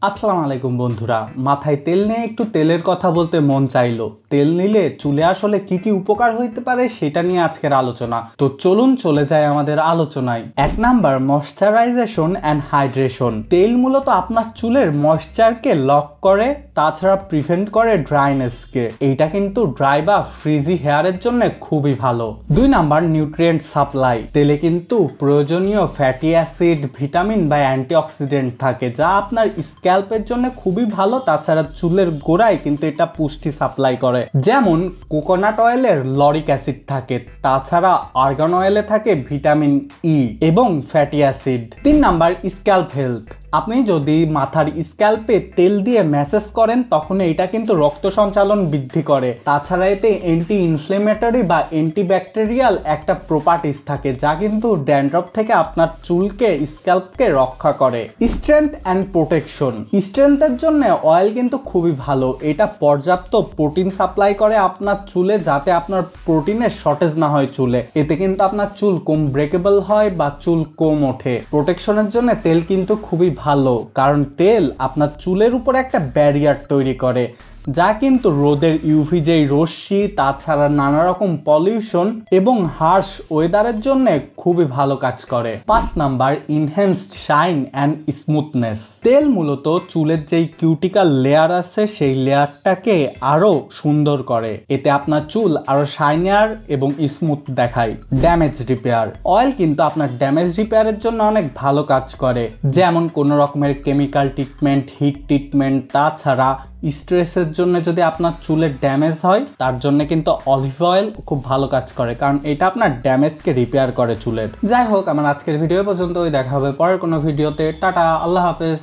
আসসালামু আলাইকুম বন্ধুরা, মাথায় তেল নিয়ে একটু তেলের কথা বলতে মন চাইলো। তেল নিলে চুলে আসলে কি কি উপকার হইতে পারে সেটা নিয়ে আজকের আলোচনা। তো চলুন চলে যাই আমাদের আলোচনায়। 1 নাম্বার, ময়শ্চারাইজেশন অ্যান্ড হাইড্রেশন। তেল মূলত আপনার চুলের ময়শ্চারকে লক করে, তাছাড়া প্রিভেন্ট করে ড্রাইনেসকে। এইটা কিন্তু ড্রাই বা ফ্রিজি হেয়ারের জন্য খুবই ভালো। 2 নাম্বার, নিউট্রিয়েন্ট সাপ্লাই। তেলে কিন্তু প্রয়োজনীয় ফ্যাটি অ্যাসিড, ভিটামিন বা অ্যান্টিঅক্সিডেন্ট থাকে, যা আপনার স্ক্যাল্পের জন্য খুবই ভালো। তাছাড়া চুলের গোড়ায় কিন্তু এটা পুষ্টি সাপ্লাই করে। যেমন কোকোনাট অয়েলের লরিক অ্যাসিড থাকে, তাছাড়া আর্গান অয়েলে থাকে ভিটামিন ই এবং fatty acid. 3 number, scalp health. আপনি যদি মাথার স্ক্যাল্পে তেল দিয়ে ম্যাসেজ করেন তখন এটা কিন্তু রক্ত সঞ্চালন বৃদ্ধি করে। তাছাড়া এতে অ্যান্টি ইনফ্লেমেটরি বা অ্যান্টিব্যাকটেরিয়াল একটা প্রপার্টিস থাকে, যা কিন্তু ড্যান্ড্রফ থেকে আপনার চুলকে, স্ক্যাল্পকে রক্ষা করে। Strength and protection. স্ট্রেংথের জন্য অয়েল কিন্তু খুবই ভালো। এটা পর্যাপ্ত প্রোটিন সাপ্লাই করে আপনার চুলে, যাতে আপনার প্রোটিনের শর্টেজ না হয় চুলে। এতে কিন্তু আপনার চুল কম ব্রেকেবল হয় বা চুল কম ওঠে। প্রোটেকশনের জন্য তেল কিন্তু খুবই ভালো, কারণ তেল আপনার চুলের উপর একটা ব্যারিয়ার তৈরি করে, যা কিন্তু রোদের ইউভি যেই রশ্মি, তাছাড়া নানা রকম পলিউশন এবং হার্শ ওয়েদারের জন্য খুবই ভালো কাজ করে। 5 number, enhanced shine and smoothness. তেল মূলত চুলের যেই কিউটিক্যাল লেয়ার আছে সেই লেয়ারটাকে আরো সুন্দর করে। এতে আপনার চুল আরো শাইনার এবং স্মুথ দেখায়। Damage repair. অয়েল কিন্তু আপনার ড্যামেজ রিপেয়ারের জন্য অনেক ভালো কাজ করে, যেমন কোনো রকমের কেমিক্যাল ট্রিটমেন্ট, হিট ট্রিটমেন্ট, তাছাড়া স্ট্রেসের জন্য যদি আপনার চুলের ড্যামেজ হয় তার জন্য কিন্তু অলিভ অয়েল খুব ভালো কাজ করে, কারণ এটা আপনার ড্যামেজকে রিপেয়ার করে চুলের। যাই হোক, আমার আজকের ভিডিও পর্যন্তই। দেখা হবে পরের কোনো ভিডিওতে। টাটা, আল্লাহ হাফেজ।